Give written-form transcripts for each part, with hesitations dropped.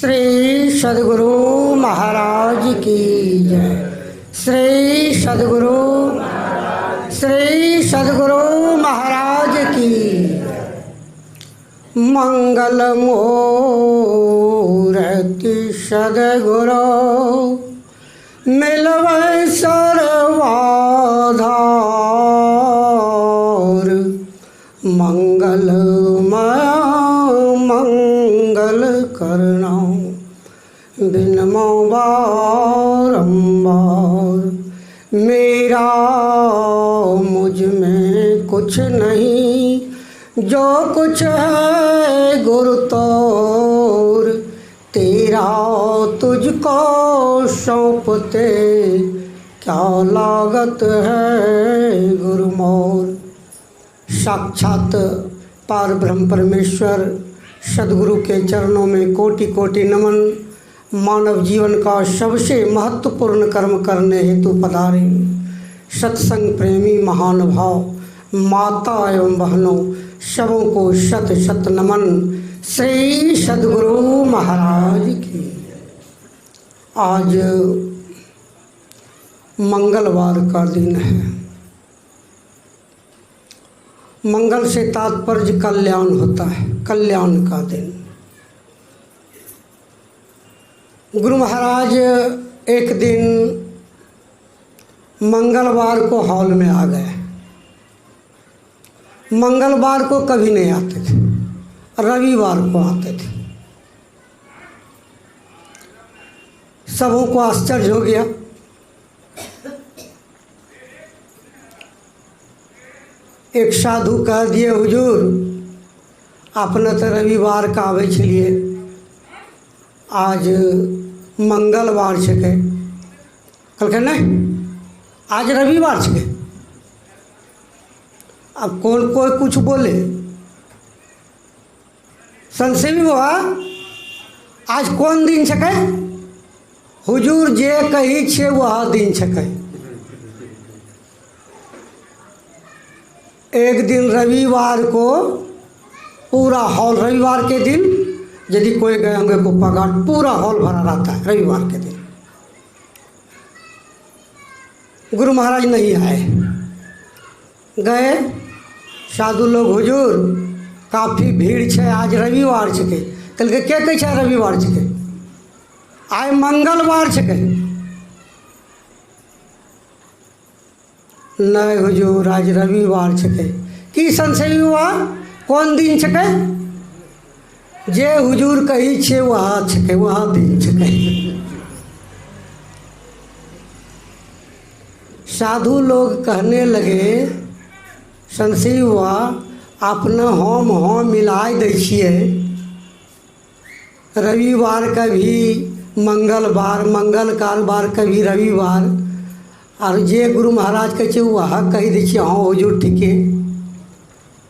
श्री सद्गुरु महाराज की जय। श्री सद्गुरु महाराज की मंगल मूर्ति सद्गुरु मिलवै सर्वाधार। मंगलमय मंगल करना बिनमो बारंबार। मेरा मुझ में कुछ नहीं, जो कुछ है गुरु तोर। तेरा तुझको सौंपते क्या लागत है गुरु मोर। साक्षात पार ब्रह्म परमेश्वर सद्गुरु के चरणों में कोटि कोटि नमन। मानव जीवन का सबसे महत्वपूर्ण कर्म करने हेतु पधारे सत्संग प्रेमी महानुभाव माता एवं बहनों सबों को शत शत नमन। श्री सद्गुरु महाराज की। आज मंगलवार का दिन है। मंगल से तात्पर्य कल्याण होता है, कल्याण का दिन। गुरु महाराज एक दिन मंगलवार को हॉल में आ गए। मंगलवार को कभी नहीं आते थे, रविवार को आते थे। सबों को आश्चर्य हो गया। एक साधु कह दिए, हुजूर अपने तो रविवार का आवे छलिए, आज मंगलवार छके। कहलकै नहीं, आज रविवार छके। अब कौन कोई कुछ बोले, संशय हुआ आज कौन दिन छके। हुजूर जे कही छे वह दिन छके। एक दिन रविवार को पूरा हॉल, रविवार के दिन यदि कोई गए होंगे कुप्पा घाट, पूरा हॉल भरा रहता है रविवार के दिन। गुरु महाराज नहीं आए। गए साधु लोग, हुजूर काफ़ी भीड़ छे, आज रविवार छके। कल के क्या कहे छे रविवार छके, आज मंगलवार छके। नहीं हुजूर आज रविवार छके। की संशय हुआ, कौन दिन छके। जे हुजूर कही छे वहाँ छके, वहाँ दिन छके। साधु लोग कहने लगे, संशय हुआ अपना हम मिलाए दै छिए। रविवार का भी मंगलवार, मंगलवार का भी रविवार, और जे गुरु महाराज कहे वह कही दै छिए। हाँ हुजूर ठीक है।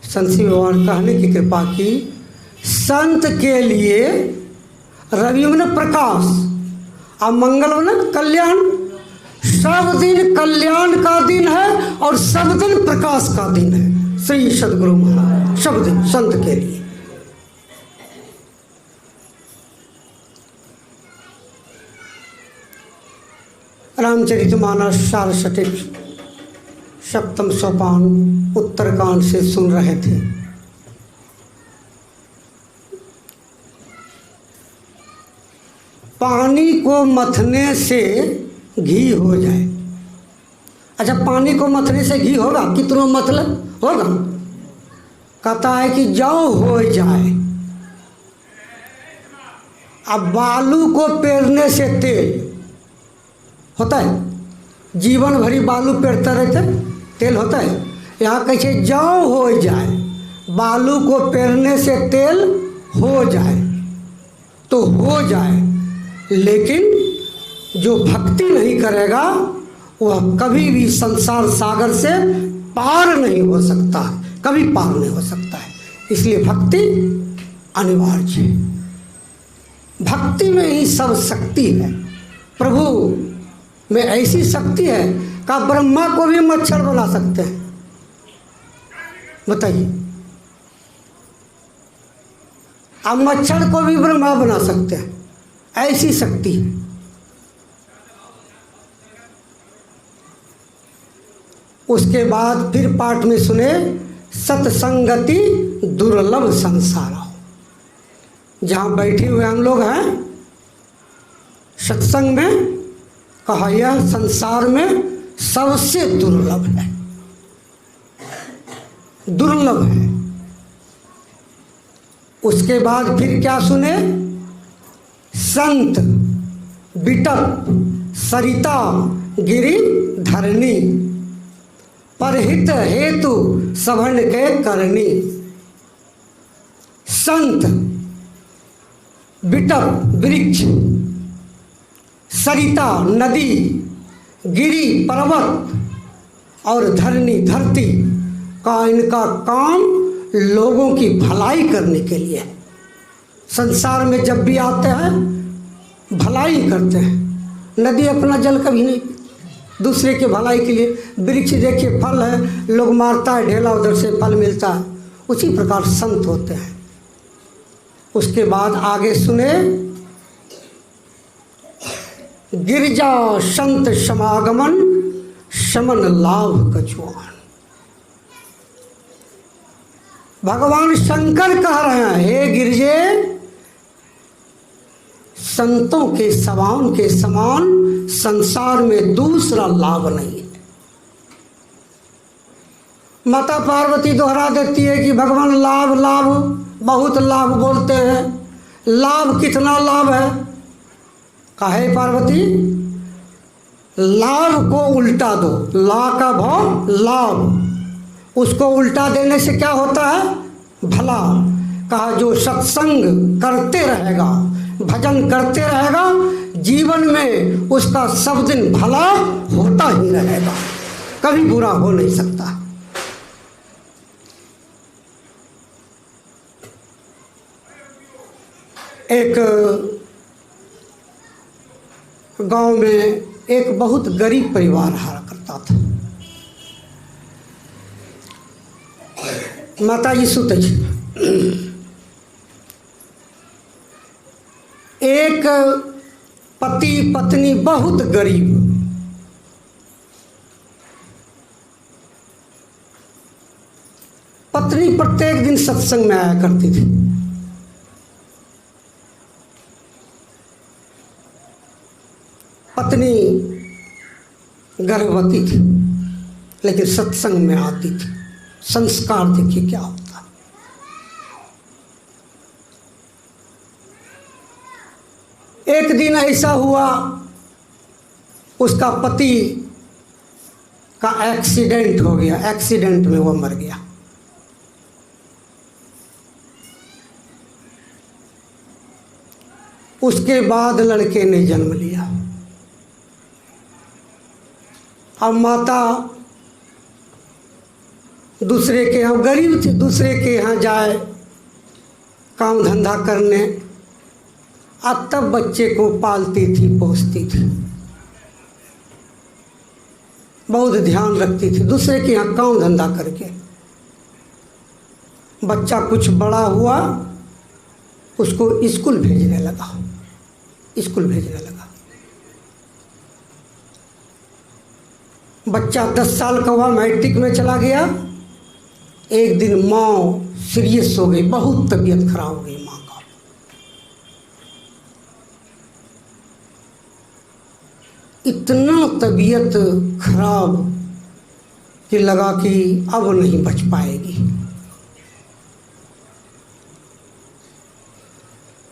संत भगवान कहने की कृपा की, संत के लिए रवि में प्रकाश और मंगल में कल्याण। सब दिन कल्याण का दिन है और सब दिन प्रकाश का दिन है। श्री सद्गुरु महाराज सब दिन संत के लिए। रामचरितमानस सारस्वतिक सप्तम सोपान उत्तरकांड से सुन रहे थे। पानी को मथने से घी हो जाए। अच्छा, पानी को मथने से घी होगा? कितना मतलब होगा? कहता है कि जौ हो जाए। अब बालू को पेरने से तेल होता है। जीवन भरी बालू पेरता रहता है, तेल होता है। यहाँ कैसे जौ हो जाए, बालू को पेरने से तेल हो जाए तो हो जाए। लेकिन जो भक्ति नहीं करेगा वह कभी भी संसार सागर से पार नहीं हो सकता है, कभी पार नहीं हो सकता है। इसलिए भक्ति अनिवार्य है। भक्ति में ही सब शक्ति है। प्रभु में ऐसी शक्ति है कि ब्रह्मा को भी मच्छर बना सकते हैं। बताइए, अब मच्छर को भी ब्रह्मा बना सकते हैं। ऐसी शक्ति है। उसके बाद फिर पाठ में सुने, सत्संगति दुर्लभ संसार। जहाँ बैठे हुए हम लोग हैं सत्संग में, कहा यह संसार में सबसे दुर्लभ है, दुर्लभ है। उसके बाद फिर क्या सुने, संत बिटप सरिता गिरि धरणी, परहित हेतु सभन के करनी। संत बिटप वृक्ष, सरिता नदी, गिरी पर्वत और धरनी धरती का इनका काम लोगों की भलाई करने के लिए। संसार में जब भी आते हैं भलाई करते हैं। नदी अपना जल कभी नहीं, दूसरे के भलाई के लिए। वृक्ष देखिए फल है, लोग मारता है ढेला, उधर से फल मिलता है। उसी प्रकार संत होते हैं। उसके बाद आगे सुने, गिरजा संत समागमन समन लाभ कछुआन। भगवान शंकर कह रहे हैं, हे गिरजे, संतों के समान के समान संसार में दूसरा लाभ नहीं है। माता पार्वती दोहरा देती है कि भगवान लाभ लाभ, बहुत लाभ बोलते हैं, लाभ कितना लाभ है। कहे पार्वती, लाभ को उल्टा दो, ला का भाव लाभ, उसको उल्टा देने से क्या होता है, भला। कहा जो सत्संग करते रहेगा, भजन करते रहेगा, जीवन में उसका सब दिन भला होता ही रहेगा, कभी बुरा हो नहीं सकता। एक गांव में एक बहुत गरीब परिवार रहा करता था। माता जी सुत एक पति पत्नी बहुत गरीब, पत्नी प्रत्येक दिन सत्संग में आया करती थी। पत्नी गर्भवती थी लेकिन सत्संग में आती थी। संस्कार देखिए क्या होता। एक दिन ऐसा हुआ, उसका पति का एक्सीडेंट हो गया, एक्सीडेंट में वो मर गया। उसके बाद लड़के ने जन्म लिया। अब माता दूसरे के यहाँ, गरीब थी, दूसरे के यहाँ जाए काम धंधा करने, अब तब बच्चे को पालती थी, पोसती थी, बहुत ध्यान रखती थी, दूसरे के यहाँ काम धंधा करके। बच्चा कुछ बड़ा हुआ, उसको स्कूल भेजने लगा, स्कूल भेजने लगा। बच्चा 10 साल का हुआ, मैट्रिक में चला गया। एक दिन माँ सीरियस हो गई, बहुत तबीयत खराब हो गई माँ का। इतना तबीयत खराब कि लगा कि अब नहीं बच पाएगी।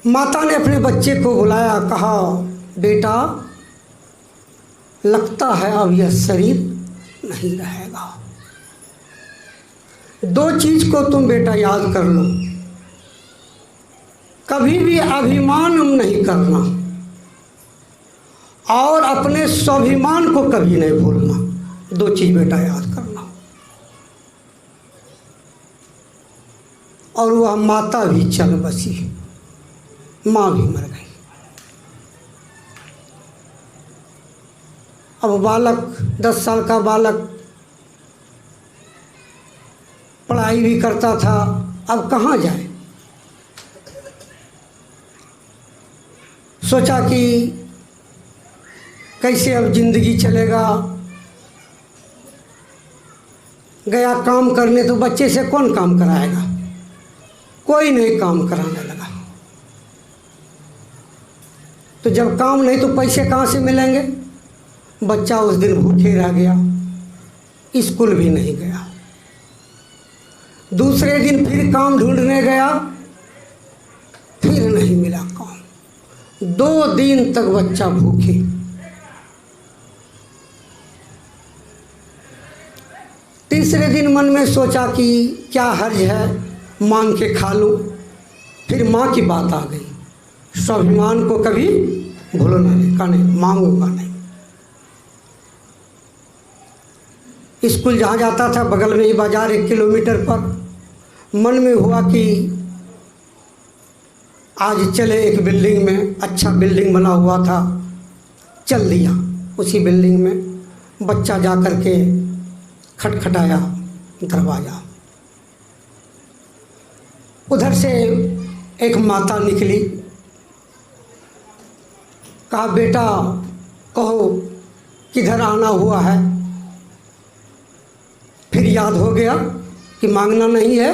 माता ने अपने बच्चे को बुलाया, कहा बेटा लगता है अब यह शरीर नहीं रहेगा। 2 चीज को तुम बेटा याद कर लो, कभी भी अभिमान नहीं करना और अपने स्वाभिमान को कभी नहीं भूलना। 2 चीज बेटा याद करना। और वह माता भी चल बसी, माँ भी मर गई। अब बालक 10 साल का बालक पढ़ाई भी करता था, अब कहाँ जाए। सोचा कि कैसे अब जिंदगी चलेगा। गया काम करने, तो बच्चे से कौन काम कराएगा, कोई नहीं काम कराने लगा। तो जब काम नहीं तो पैसे कहाँ से मिलेंगे। बच्चा उस दिन भूखे रह गया, स्कूल भी नहीं गया। दूसरे दिन फिर काम ढूंढने गया, फिर नहीं मिला काम। 2 दिन तक बच्चा भूखे। तीसरे दिन मन में सोचा कि क्या हर्ज है, मांग के खा लूं। फिर माँ की बात आ गई, स्वाभिमान को कभी भूलना नहीं, का नहीं मांगूंगा नहीं। स्कूल जहाँ जाता था बगल में ही बाजार 1 किलोमीटर पर। मन में हुआ कि आज चले एक बिल्डिंग में, अच्छा बिल्डिंग बना हुआ था, चल दिया उसी बिल्डिंग में। बच्चा जा कर के खटखटाया दरवाज़ा। उधर से एक माता निकली, कहा बेटा कहो किधर आना हुआ है। फिर याद हो गया कि मांगना नहीं है।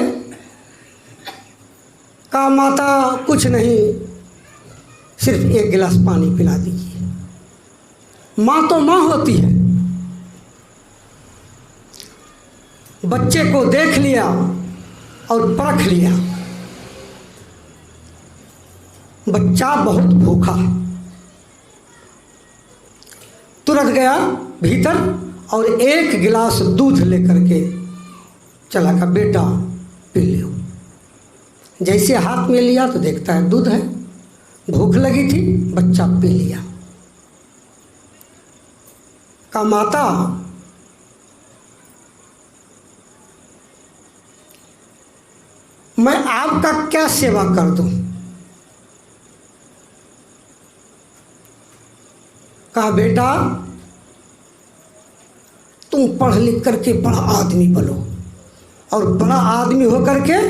कहा माता कुछ नहीं, सिर्फ 1 गिलास पानी पिला दीजिए। माँ तो माँ होती है। बच्चे को देख लिया और परख लिया, बच्चा बहुत भूखा। तुरंत गया भीतर और 1 गिलास दूध लेकर के चला, का बेटा पी लो। जैसे हाथ में लिया तो देखता है दूध है। भूख लगी थी, बच्चा पी लिया। का माता मैं आपका क्या सेवा कर दूं। कहा बेटा तुम पढ़ लिख करके बड़ा आदमी बनो, और बड़ा आदमी हो करके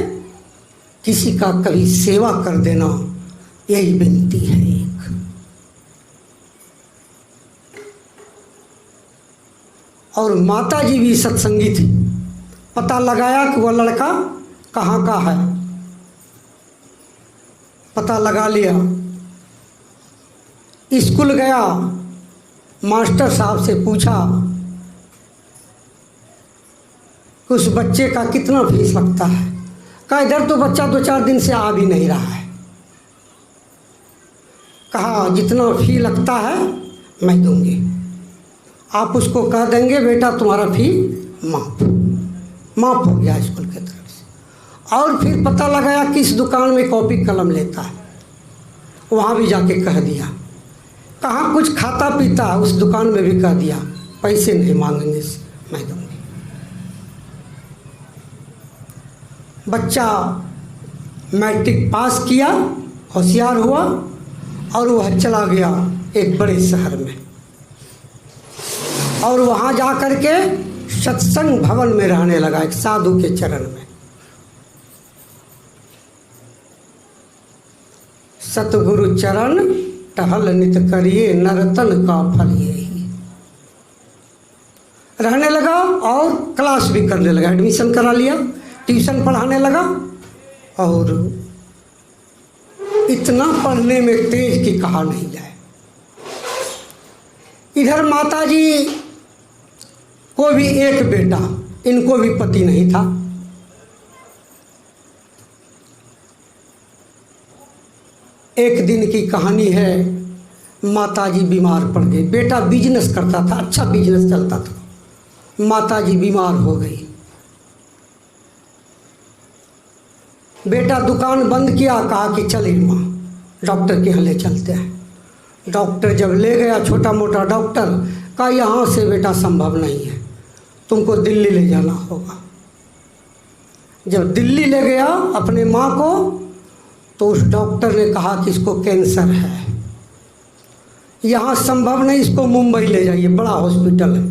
किसी का कभी सेवा कर देना, यही विनती है एक। और माता जी भी सत्संगी थी। पता लगाया कि वह लड़का कहाँ का है, पता लगा लिया। स्कूल गया, मास्टर साहब से पूछा कि उस बच्चे का कितना फीस लगता है। कहा इधर तो बच्चा 2-4 दिन से आ भी नहीं रहा है। कहा जितना फी लगता है मैं दूंगी, आप उसको कह देंगे बेटा तुम्हारा फी माफ हो गया स्कूल की तरफ से। और फिर पता लगाया किस दुकान में कॉपी कलम लेता है, वहाँ भी जाके कह दिया। कहाँ कुछ खाता पीता है, उस दुकान में भी कह दिया पैसे नहीं मांगेंगे मैं दूंगी। बच्चा मैट्रिक पास किया, होशियार हुआ, और वह चला गया एक बड़े शहर में। और वहाँ जा कर के सत्संग भवन में रहने लगा, एक साधु के चरण में। सतगुरु चरण टहल नित करिए, नरतन का फल यही। रहने लगा और क्लास भी करने लगा, एडमिशन करा लिया, ट्यूशन पढ़ाने लगा। और इतना पढ़ने में तेज कि कहा नहीं जाए। इधर माता जी को भी एक बेटा, इनको भी पति नहीं था। एक दिन की कहानी है, माता जी बीमार पड़ गई। बेटा बिजनेस करता था, अच्छा बिजनेस चलता था। माता जी बीमार हो गई। बेटा दुकान बंद किया, कहा कि चलिए माँ डॉक्टर के यहाँ ले चलते हैं। डॉक्टर जब ले गया, छोटा मोटा डॉक्टर, कहा यहाँ से बेटा संभव नहीं है, तुमको दिल्ली ले जाना होगा। जब दिल्ली ले गया अपने माँ को, तो उस डॉक्टर ने कहा कि इसको कैंसर है, यहाँ संभव नहीं, इसको मुंबई ले जाइए, बड़ा हॉस्पिटल है,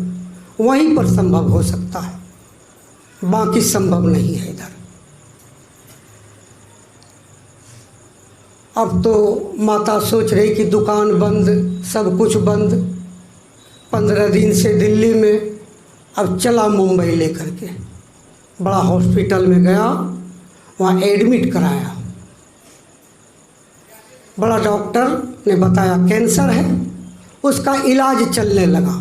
वहीं पर संभव हो सकता है, बाकी संभव नहीं है इधर। अब तो माता सोच रही कि दुकान बंद, सब कुछ बंद। 15 दिन से दिल्ली में, अब चला मुंबई लेकर के। बड़ा हॉस्पिटल में गया, वहाँ एडमिट कराया। बड़ा डॉक्टर ने बताया कैंसर है, उसका इलाज चलने लगा।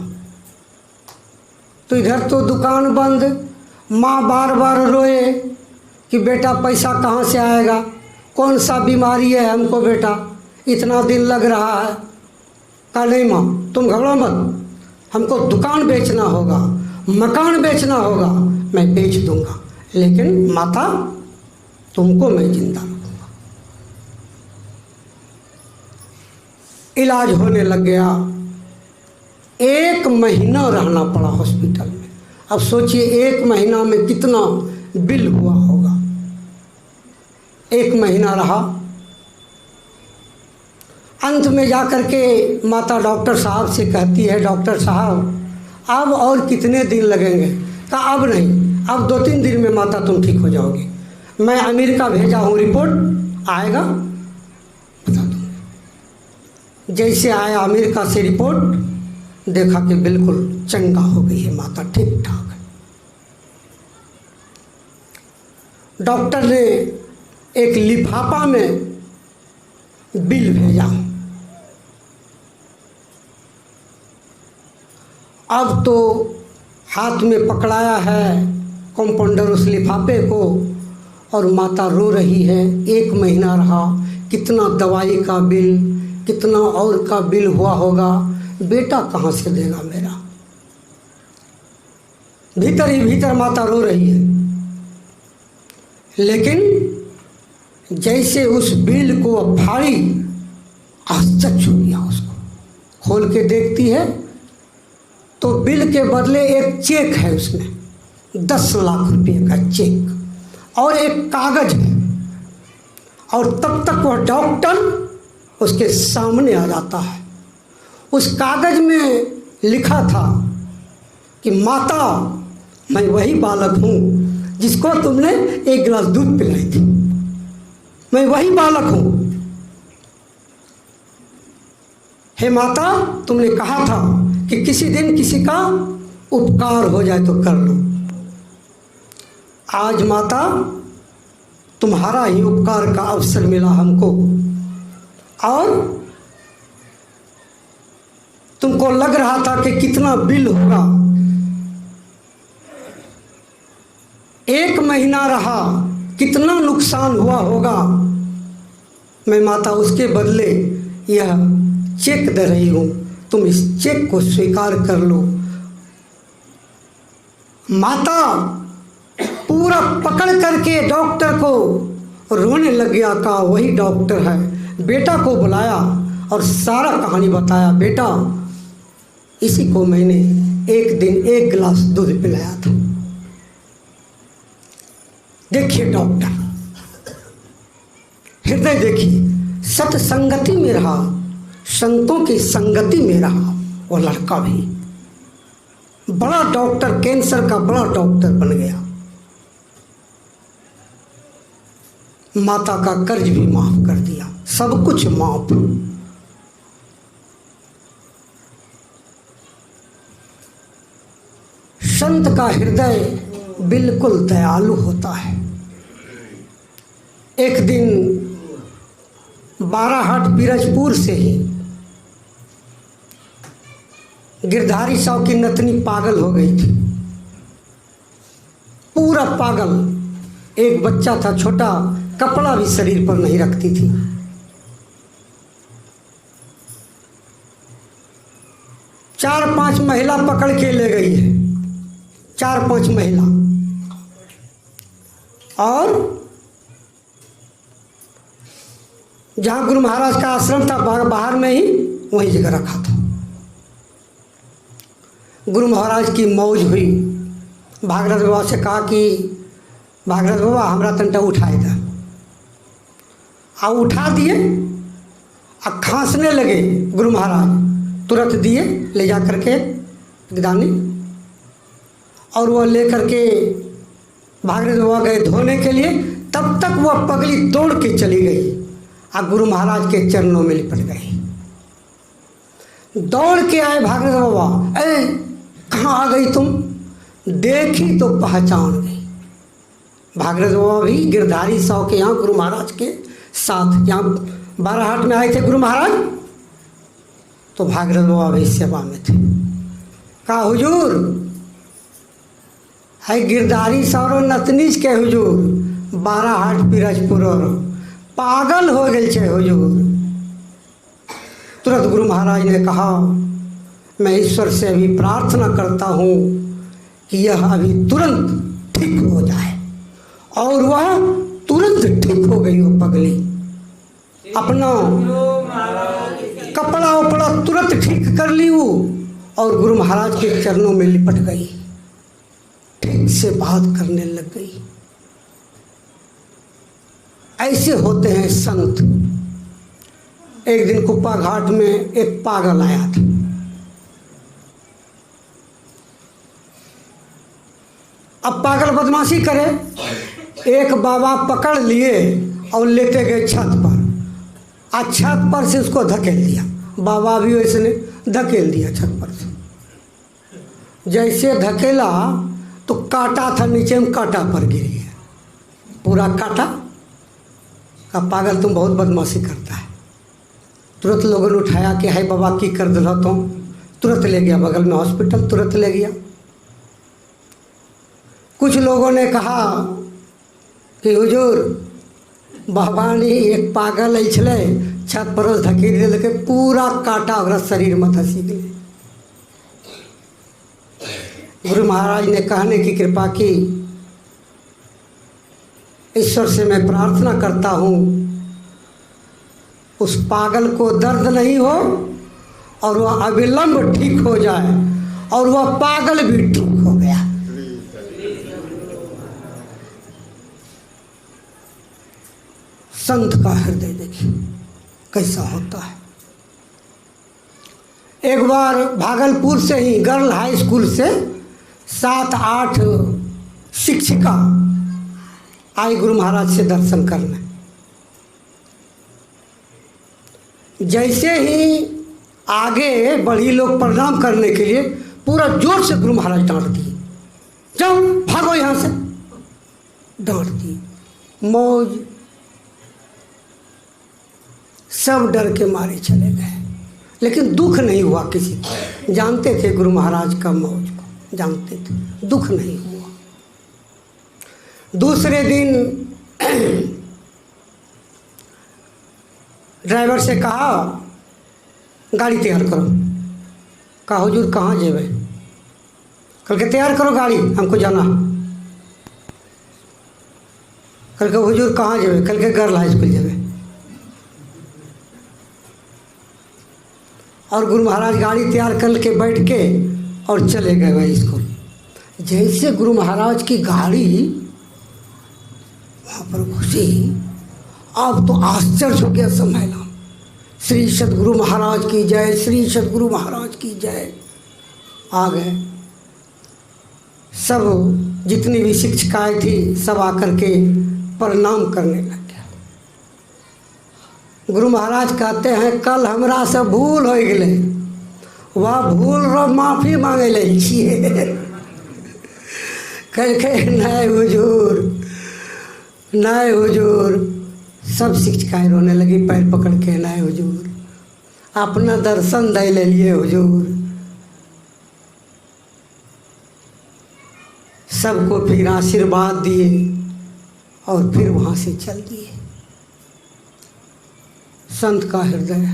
तो इधर तो दुकान बंद, माँ बार बार रोए कि बेटा पैसा कहाँ से आएगा, कौन सा बीमारी है हमको बेटा, इतना दिन लग रहा है। कहा नहीं माँ तुम घबराओ मत, हमको दुकान बेचना होगा, मकान बेचना होगा, मैं बेच दूंगा, लेकिन माता तुमको मैं जिंदा रखूंगा। इलाज होने लग गया। 1 महीना रहना पड़ा हॉस्पिटल में। अब सोचिए 1 महीना में कितना बिल हुआ होगा। 1 महीना रहा। अंत में जाकर के माता डॉक्टर साहब से कहती है, डॉक्टर साहब अब और कितने दिन लगेंगे? कहा अब नहीं, अब 2-3 दिन में माता तुम ठीक हो जाओगे। मैं अमेरिका भेजा हूँ, रिपोर्ट आएगा बता दूँगी। जैसे आया अमेरिका से रिपोर्ट, देखा कि बिल्कुल चंगा हो गई है माता, ठीक ठाक है। डॉक्टर ने एक लिफाफा में बिल भेजा। अब तो हाथ में पकड़ाया है कंपाउंडर उस लिफाफे को, और माता रो रही है। 1 महीना रहा, कितना दवाई का बिल, कितना और का बिल हुआ होगा, बेटा कहाँ से देगा मेरा। भीतर ही भीतर माता रो रही है। लेकिन जैसे उस बिल को फाड़ी, आश्चर्य हो गया उसको। खोल के देखती है तो बिल के बदले एक चेक है, उसमें 10 लाख रुपए का चेक और एक कागज है। और तब तक वह डॉक्टर उसके सामने आ जाता है। उस कागज में लिखा था कि माता मैं वही बालक हूँ जिसको तुमने 1 गिलास दूध पिलाई थी, मैं वही बालक हूँ। हे माता तुमने कहा था कि किसी दिन किसी का उपकार हो जाए तो कर लो। आज माता तुम्हारा ही उपकार का अवसर मिला हमको, और तुमको लग रहा था कि कितना बिल होगा। 1 महीना रहा, कितना नुकसान हुआ होगा। मैं माता उसके बदले यह चेक दे रही हूँ, तुम इस चेक को स्वीकार कर लो। माता पूरा पकड़ करके डॉक्टर को रोने लग गया। कहा वही डॉक्टर है। बेटा को बुलाया और सारा कहानी बताया। बेटा इसी को मैंने एक दिन 1 गिलास दूध पिलाया था। देखिए डॉक्टर, हृदय देखिए, सत्संगति में रहा, संतों की संगति में रहा। वो लड़का भी बड़ा डॉक्टर, कैंसर का बड़ा डॉक्टर बन गया। माता का कर्ज भी माफ कर दिया, सब कुछ माफ। संत का हृदय बिल्कुल दयालु होता है। एक दिन बाराहाट पिरजपुर से ही गिरधारी साहब की नतनी पागल हो गई थी, पूरा पागल। एक बच्चा था छोटा, कपड़ा भी शरीर पर नहीं रखती थी। चार पांच महिला पकड़ के ले गई है, 4-5 महिला, और जहाँ गुरु महाराज का आश्रम था बाहर में ही, वही जगह रखा था। गुरु महाराज की मौज हुई। भागरथ बाबा से कहा कि भागरथ बाबा हमरा तंटा उठाए था। उठा दिए, खांसने लगे गुरु महाराज। तुरंत दिए ले जा करके गिदानी, और वह ले करके भागरथ बाबा गए धोने के लिए। तब तक वह पगली दौड़ के चली गई। और गुरु महाराज के चरणों में लिपट गए। दौड़ के आए भागवत बाबा, ए कहाँ आ गई तुम? देखी तो पहचान गई। भागवत बाबा भी गिरधारी साहब के यहाँ गुरु महाराज के साथ यहाँ बाराहाट में आए थे गुरु महाराज, तो भागवत बाबा भी सेवा में थे। कहा हुजूर, है गिरधारी साहब नतनीज के हुजूर, बाराहाट पिरजपुर पागल हो गए छे हुजूर। तुरंत गुरु महाराज ने कहा, मैं ईश्वर से अभी प्रार्थना करता हूँ कि यह अभी तुरंत ठीक हो जाए। और वह तुरंत ठीक हो गई। वो पगली अपना कपड़ा उपड़ा तुरंत ठीक कर ली वो, और गुरु महाराज के चरणों में लिपट गई, ठीक से बात करने लग गई। ऐसे होते हैं संत। एक दिन कुप्पा घाट में एक पागल आया था। अब पागल बदमाशी करे, एक बाबा पकड़ लिए और लेते गए छत पर, और छत पर से उसको धकेल दिया। बाबा भी वैसे ने धकेल दिया छत पर से। जैसे धकेला तो कांटा था नीचे में, कांटा पर गिर गया पूरा कांटा। का पागल तुम बहुत बदमाशी करता है। तुरंत लोगों ने उठाया कि हाय बाबा की कर दिला तुम। तुरंत ले गया बगल में हॉस्पिटल, तुरंत ले गया। कुछ लोगों ने कहा कि हुजूर बाबा ने एक पागल ऐछले छत पर धकेल दिलके, पूरा कांटा ओकरा शरीर में धसी गए। गुरु महाराज ने कहने की कृपा की, ईश्वर से मैं प्रार्थना करता हूँ उस पागल को दर्द नहीं हो और वह अविलंब ठीक हो जाए। और वह पागल भी ठीक हो गया। संत का हृदय देखिए कैसा होता है। एक बार भागलपुर से ही गर्ल हाई स्कूल से 7-8 शिक्षिका आई गुरु महाराज से दर्शन करने। जैसे ही आगे बढ़ी लोग प्रणाम करने के लिए, पूरा जोर से गुरु महाराज डांट दिए, जाओ भागो यहाँ से, डांट दिए। मौज सब डर के मारे चले गए, लेकिन दुख नहीं हुआ किसी को। जानते थे गुरु महाराज का मौज को, जानते थे, दुख नहीं हुआ। दूसरे दिन ड्राइवर से कहा गाड़ी तैयार करो। कहा हुजूर कहाँ जेबे? कल के तैयार करो गाड़ी, हमको जाना। कल के हुजूर कहाँ जेबे? कल के गर्ल हाई स्कूल जेबे। और गुरु महाराज गाड़ी तैयार करके बैठ के और चले गए वही स्कूल। जैसे गुरु महाराज की गाड़ी वहाँ पर घुसी, अब तो आश्चर्य हो गया सब महिला। श्री सद्गुरु महाराज की जय, श्री सद्गुरु महाराज की जय। आ गए सब, जितनी भी शिक्षिकाएं थी सब आकर के प्रणाम करने लग गया। गुरु महाराज कहते हैं कल हमरा से भूल हो गए, वह भूल रो माफी मांगे ले छिए। कह के नहीं हुजूर, नहीं हुजूर। सब शिक्षिकाएं रोने लगी पैर पकड़ के, नहीं हुजूर, अपना दर्शन दे ले लिए हुजूर। सबको फिर आशीर्वाद दिए और फिर वहाँ से चल दिए। संत का हृदय।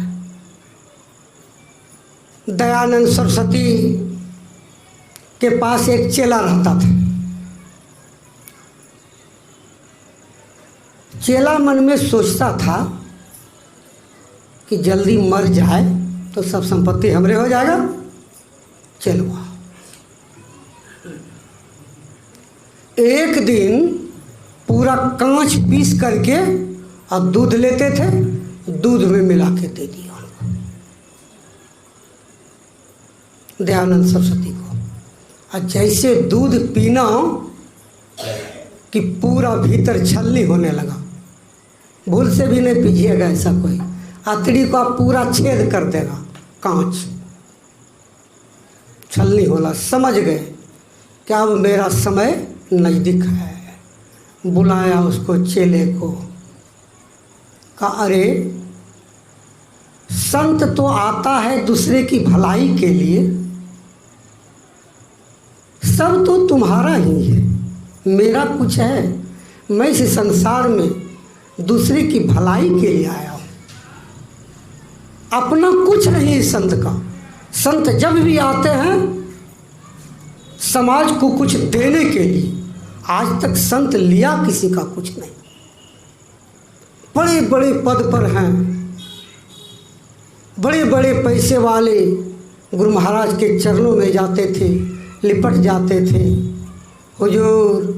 दयानंद सरस्वती के पास एक चेला रहता था। चेला मन में सोचता था कि जल्दी मर जाए तो सब संपत्ति हमरे हो जाएगा। चलो एक दिन पूरा कांच पीस करके और दूध लेते थे, दूध में मिला के दे दिया उनको, दयानंद सरस्वती को। और जैसे दूध पीना कि पूरा भीतर छलनी होने लगा, भूल से भी नहीं पीजिएगा ऐसा कोई, अतड़ी को आप पूरा छेद कर देगा कांच। छलनी होला, समझ गए कि अब मेरा समय नज़दीक है। बुलाया उसको चेले को, कहा अरे संत तो आता है दूसरे की भलाई के लिए, सब तो तुम्हारा ही है, मेरा कुछ है? मैं इस संसार में दूसरे की भलाई के लिए आया हूँ, अपना कुछ नहीं संत का। संत जब भी आते हैं समाज को कुछ देने के लिए, आज तक संत लिया किसी का कुछ नहीं। बड़े बड़े पद पर हैं, बड़े बड़े पैसे वाले गुरु महाराज के चरणों में जाते थे, लिपट जाते थे, हुजूर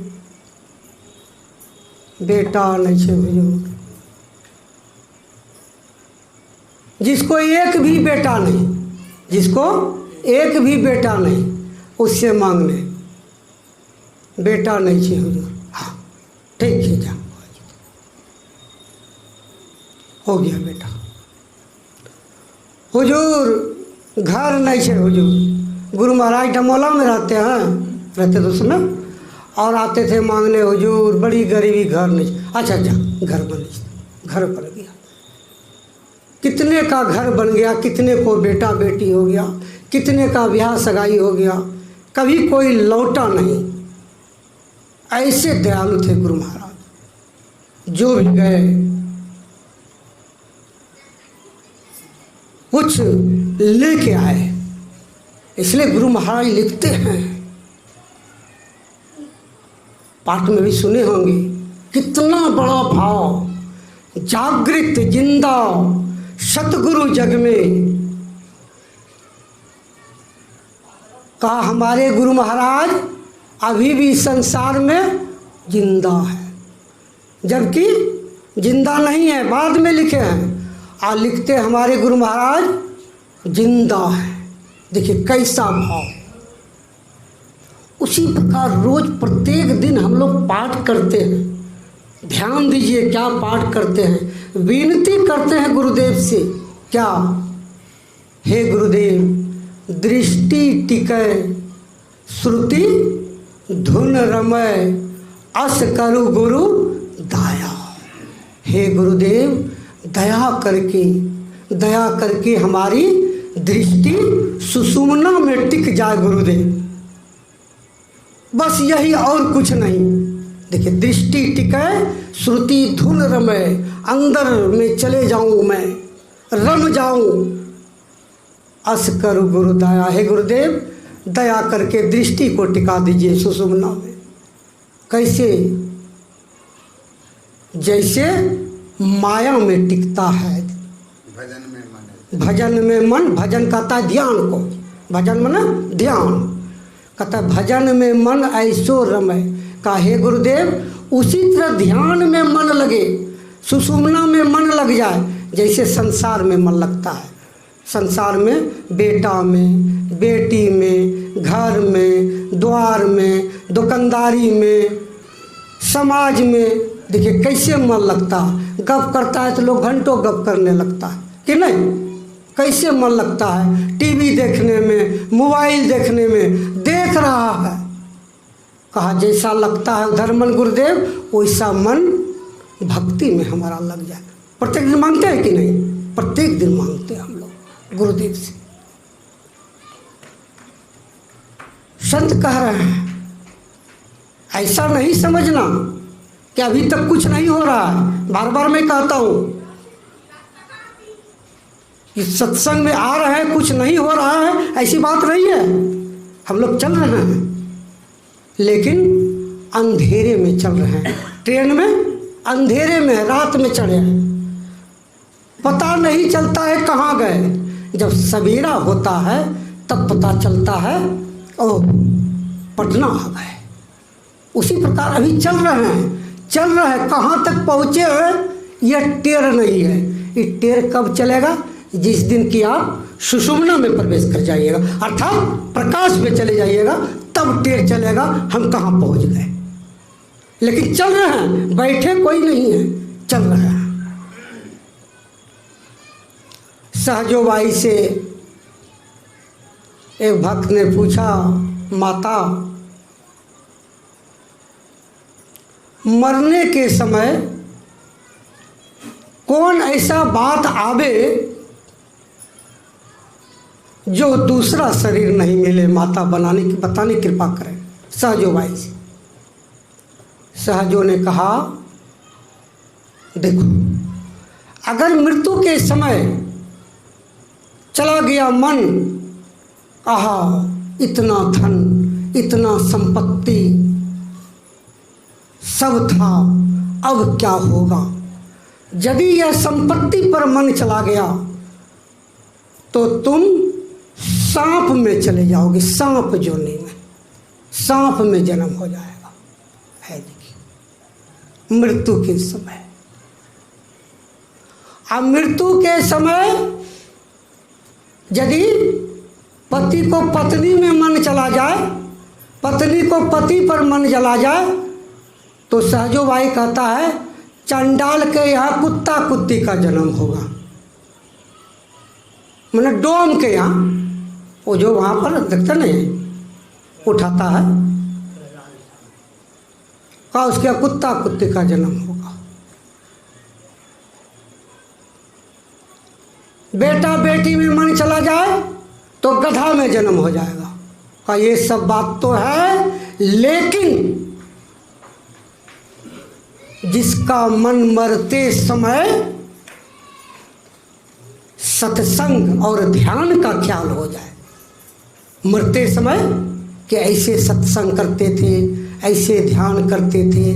बेटा नहीं छे हुजूर। जिसको एक भी बेटा नहीं, जिसको एक भी बेटा नहीं, उससे मांगने बेटा नहीं छे हुजूर। हाँ ठीक है, जा हो गया बेटा। हुजूर घर नहीं छे हुजूर। गुरु महाराज डमोला में रहते रहते तो सुना, और आते थे मांगने, हुजूर बड़ी गरीबी, घर नहीं। अच्छा घर बन गया, घर बन गया। कितने का घर बन गया, कितने को बेटा बेटी हो गया, कितने का ब्याह सगाई हो गया, कभी कोई लौटा नहीं। ऐसे दयालु थे गुरु महाराज। जो भी गए कुछ लेके आए। इसलिए गुरु महाराज लिखते हैं, पाठ में भी सुने होंगे, कितना बड़ा भाव, जागृत जिंदा सतगुरु जग में। कहा हमारे गुरु महाराज अभी भी संसार में जिंदा है, जबकि जिंदा नहीं है, बाद में लिखे हैं। और लिखते हमारे गुरु महाराज जिंदा है। देखिए कैसा भाव। उसी प्रकार रोज प्रत्येक दिन हम लोग पाठ करते हैं। ध्यान दीजिए क्या पाठ करते हैं, विनती करते हैं गुरुदेव से। क्या? हे गुरुदेव दृष्टि टिकै श्रुति धुन रमय अस करु गुरु दाया। हे गुरुदेव दया करके हमारी दृष्टि सुषुम्ना में टिक जाए गुरुदेव, बस यही और कुछ नहीं। देखिए दृष्टि टिके श्रुति धुन रमय, अंदर में चले जाऊं मैं, रम जाऊं। अस करु गुरु दया। हे गुरुदेव दया करके दृष्टि को टिका दीजिए सुषुम्ना में। कैसे? जैसे माया में टिकता है भजन में मन। भजन कहता है ध्यान को, भजन माने ध्यान। कहता है भजन में मन ऐसो रमय। का हे गुरुदेव उसी तरह ध्यान में मन लगे, सुषुम्ना में मन लग जाए, जैसे संसार में मन लगता है। संसार में बेटा में, बेटी में, घर में, द्वार में, दुकानदारी में, समाज में। देखिए कैसे मन लगता है। गप करता है तो लोग घंटों गप करने लगता है कि नहीं? कैसे मन लगता है टीवी देखने में, मोबाइल देखने में, देख रहा है। कहा जैसा लगता है उधर मन गुरुदेव, वैसा मन भक्ति में हमारा लग जाए। प्रत्येक दिन मांगते हैं कि नहीं? प्रत्येक दिन मांगते हैं हम लोग गुरुदेव से। संत कह रहे हैं ऐसा नहीं समझना कि अभी तक कुछ नहीं हो रहा है। बार बार मैं कहता हूं कि सत्संग में आ रहे हैं कुछ नहीं हो रहा है, ऐसी बात नहीं है। हम लोग चल रहे हैं लेकिन अंधेरे में चल रहे हैं। ट्रेन में अंधेरे में, रात में चढ़े हैं, पता नहीं चलता है कहाँ गए। जब सवेरा होता है तब पता चलता है ओह पटना आ गए। उसी प्रकार अभी चल रहे हैं, कहाँ तक पहुँचे हैं यह टेर नहीं है। ये टेर कब चलेगा? जिस दिन की आप सुषुम्ना में प्रवेश कर जाइएगा, अर्थात प्रकाश में चले जाइएगा, तब टेर चलेगा हम कहाँ पहुँच गए। लेकिन चल रहे हैं, बैठे कोई नहीं है, चल रहे हैं। सहजोबाई से एक भक्त ने पूछा, माता मरने के समय कौन ऐसा बात आवे जो दूसरा शरीर नहीं मिले, माता बताने कृपा करें सहजोबाई से। सहजो ने कहा, देखो अगर मृत्यु के समय चला गया मन, आहा इतना धन इतना संपत्ति सब था, अब क्या होगा। यदि यह संपत्ति पर मन चला गया तो तुम सांप में चले जाओगे, सांप जोनी में, सांप में जन्म हो जाएगा। है देखिए मृत्यु के समय। अब मृत्यु के समय यदि पति को पत्नी में मन चला जाए, पत्नी को पति पर मन चला जाए, तो सहजोबाई कहता है चंडाल के यहाँ कुत्ता कुत्ती का जन्म होगा। मैंने डोम के यहाँ, वो जो वहाँ पर देखते नहीं उठाता है, का उसके यहाँ कुत्ता कुत्ती का जन्म होगा। बेटा बेटी में मन चला जाए तो गधा में जन्म हो जाएगा। का ये सब बात तो है, लेकिन जिसका मन मरते समय सत्संग और ध्यान का ख्याल हो जाए, मरते समय कि ऐसे सत्संग करते थे, ऐसे ध्यान करते थे,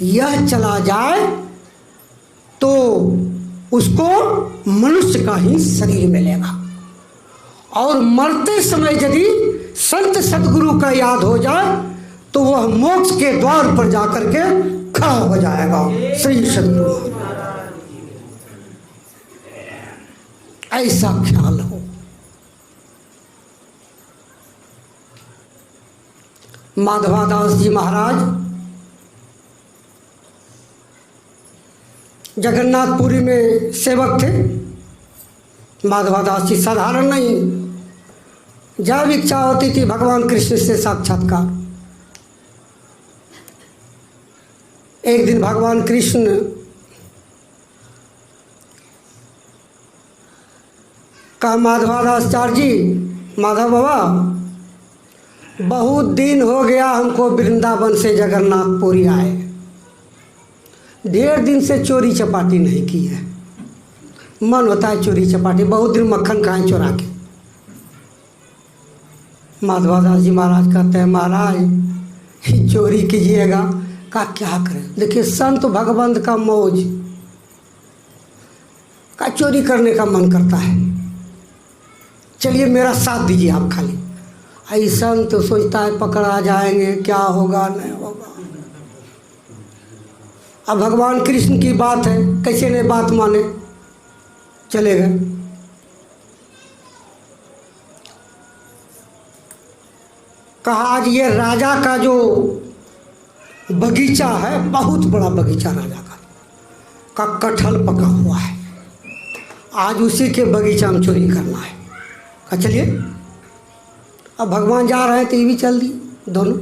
यह चला जाए तो उसको मनुष्य का ही शरीर मिलेगा। और मरते समय यदि संत सदगुरु का याद हो जाए तो वह मोक्ष के द्वार पर जाकर के खड़ा हो जाएगा। श्री सदगुरु ऐसा ख्याल हो। माधवादास जी महाराज जगन्नाथपुरी में सेवक थे। माधवादास जी साधारण नहीं, जब इच्छा होती थी भगवान कृष्ण से साक्षात्कार। एक दिन भगवान कृष्ण का माधवादाचार्य जी, माधव बाबा बहुत दिन हो गया हमको वृंदावन से जगन्नाथपुरी आए, ढेर दिन से चोरी चपाटी नहीं की है, मन होता है चोरी चपाटी, बहुत दिन मक्खन खाएं चुरा के। माधवादास जी महाराज कहते हैं महाराज चोरी कीजिएगा, का क्या करें। देखिए संत भगवंत का मौज का चोरी करने का मन करता है, चलिए मेरा साथ दीजिए आप खाली। ऐसा तो सोचता है पकड़ा जाएंगे, क्या होगा नहीं होगा। अब भगवान कृष्ण की बात है, कैसे ने बात माने, चले गए। कहा आज ये राजा का जो बगीचा है, बहुत बड़ा बगीचा राजा का कटहल पका हुआ है, आज उसी के बगीचा में चोरी करना है। कहा चलिए। अब भगवान जा रहे थे, ये भी चल दी दोनों।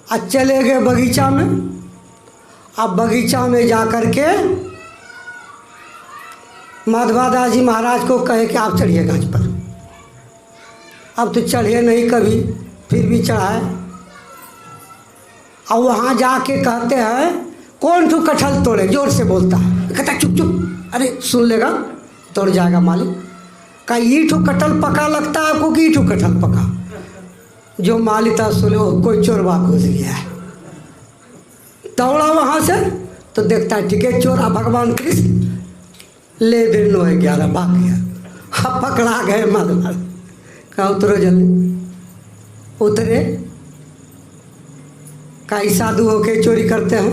आज चले गए बगीचा में। अब बगीचा में जा कर के माधवादास जी महाराज को कहे कि आप चढ़िए गाछ पर। अब तो चढ़े नहीं कभी, फिर भी चढ़ाए। और वहाँ जाके कहते हैं कौन ठू कटहल तोड़े, जोर से बोलता है। कहता चुप चुप, अरे सुन लेगा तोड़ जाएगा मालिक। का ईठू कटहल पका लगता है आपको कि ईठू कटहल पका। जो मालिक था सुने कोई चोरवा घुस गया है, दौड़ा वहाँ से तो देखता है ठीक है चोर। भगवान कृष्ण ले दे 9-11 भाग गया। अब पकड़ा गए माधवा। कहा उतरो जल्दी। उतरे। कई साधु होके चोरी करते हैं,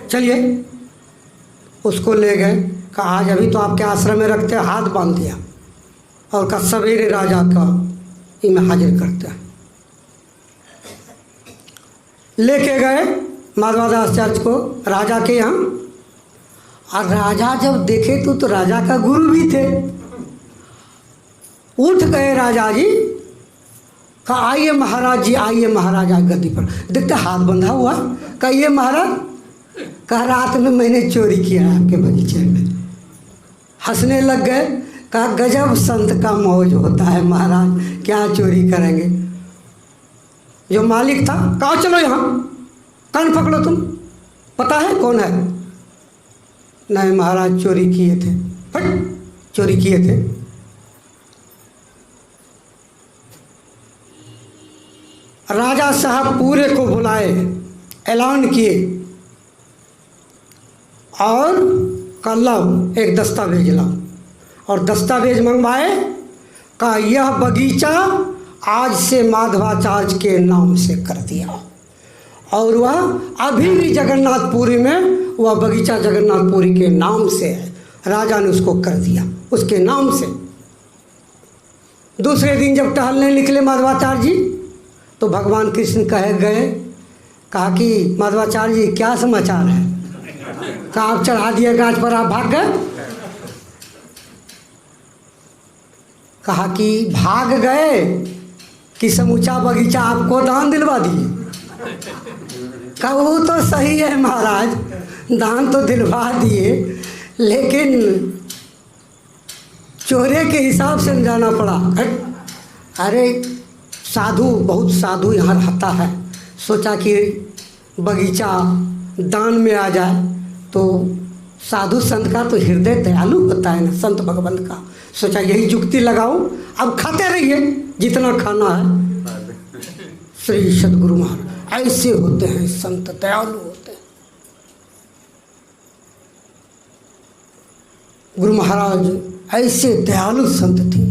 चलिए। उसको ले गए। कहा आज अभी तो आपके आश्रम में रखते हैं, हाथ बांध दिया। और का सवेरे राजा का इमें हाजिर करते हैं। लेके गए माधवादास चर्च को राजा के यहाँ। और राजा जब देखे तो राजा का गुरु भी थे। उठ गए राजा जी, कहा आइए महाराज जी, आइए महाराज आज गद्दी पर। देखते हाथ बंधा हुआ, कहा ये महाराज, कहा रात में मैंने चोरी किया आपके बगीचे में। हंसने लग गए, कहा गजब संत का मौज होता है महाराज, क्या चोरी करेंगे। जो मालिक था कहा चलो यहाँ, कान पकड़ो तुम, पता है कौन है? नहीं महाराज चोरी किए थे। फट, चोरी किए थे। राजा साहब पूरे को बुलाए, ऐलान किए और कल लाओ एक दस्तावेज लाओ। और दस्तावेज मंगवाए, कहा यह बगीचा आज से माधवाचार्य के नाम से कर दिया। और वह अभी भी जगन्नाथपुरी में वह बगीचा जगन्नाथपुरी के नाम से है। राजा ने उसको कर दिया उसके नाम से। दूसरे दिन जब टहलने निकले माधवाचार्य जी, तो भगवान कृष्ण कहे गए, कहा कि माधवाचार्य जी क्या समाचार है? कहा आप चढ़ा दिए गाछ पर, आप भाग गए। कहा कि भाग गए कि समूचा बगीचा आपको दान दिलवा दिए। कहा वो तो सही है महाराज, दान तो दिलवा दिए, लेकिन चोरे के हिसाब से जाना पड़ा। अरे साधु, बहुत साधु यहाँ रहता है, सोचा कि बगीचा दान में आ जाए। तो साधु संत का तो हृदय दयालु होता है ना, संत भगवान का। सोचा यही जुक्ति लगाओ, अब खाते रहिए जितना खाना है। श्री सद्गुरु महाराज ऐसे होते हैं, संत दयालु होते हैं। गुरु महाराज ऐसे दयालु संत थे।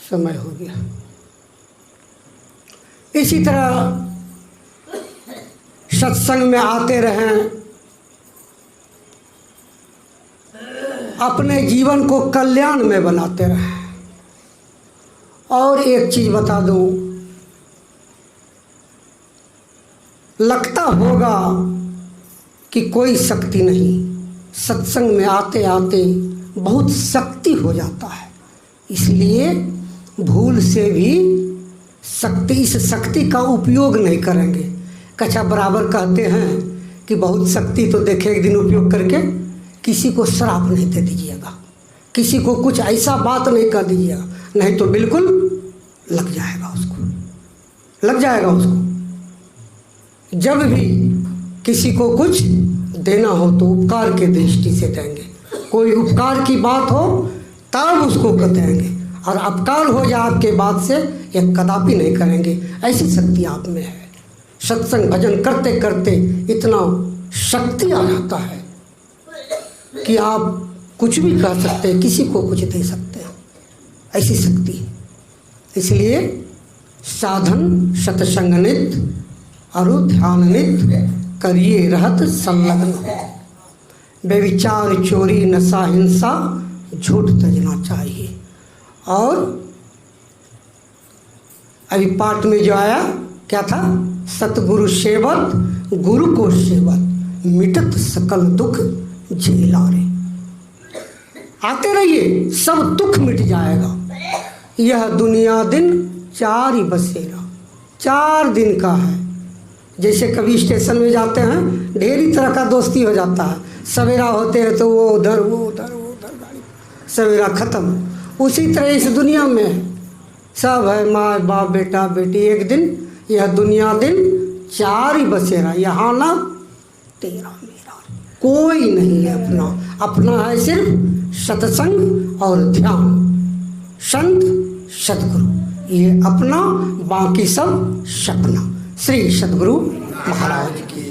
समय हो गया। इसी तरह सत्संग में आते रहें, अपने जीवन को कल्याण में बनाते रहें। और एक चीज बता दूं, लगता होगा कि कोई शक्ति नहीं, सत्संग में आते आते बहुत शक्ति हो जाता है। इसलिए भूल से भी शक्ति, इस शक्ति का उपयोग नहीं करेंगे। कच्छा बराबर कहते हैं कि बहुत शक्ति तो देखे एक दिन उपयोग करके किसी को श्राप नहीं दे दीजिएगा, किसी को कुछ ऐसा बात नहीं कर दीजिएगा, नहीं तो बिल्कुल लग जाएगा उसको, लग जाएगा उसको। जब भी किसी को कुछ देना हो तो उपकार के दृष्टि से देंगे। कोई उपकार की बात हो तब उसको देंगे, और अपकार हो जाए आपके बात से यह कदापि नहीं करेंगे। ऐसी शक्ति आप में है। सत्संग भजन करते करते इतना शक्ति आ जाता है कि आप कुछ भी कह सकते हैं, किसी को कुछ दे सकते हैं, ऐसी शक्ति है। इसलिए साधन सत्संग नित और ध्यान नित करिए रहत संलग्न हो। बेविचार चोरी नशा हिंसा झूठ तजना चाहिए। और अभी पाठ में जो आया क्या था? सतगुरु सेवत गुरु को सेवत मिटत सकल दुख झेलारे। आते रहिए, सब दुख मिट जाएगा। यह दुनिया दिन 4 ही बसेरा, 4 दिन का है। जैसे कभी स्टेशन में जाते हैं, ढेरी तरह का दोस्ती हो जाता है। सवेरा होते हैं तो वो उधर वो उधर वो उधर, गाड़ी सवेरा खत्म। उसी तरह इस दुनिया में सब है, माँ बाप बेटा बेटी। एक दिन यह दुनिया दिन 4 ही बसेरा, यहाँ ना तेरा मेरा कोई नहीं है अपना। अपना है सिर्फ सत्संग और ध्यान, संत सद्गुरु, ये अपना, बाकी सब सपना। श्री सद्गुरु महाराज की।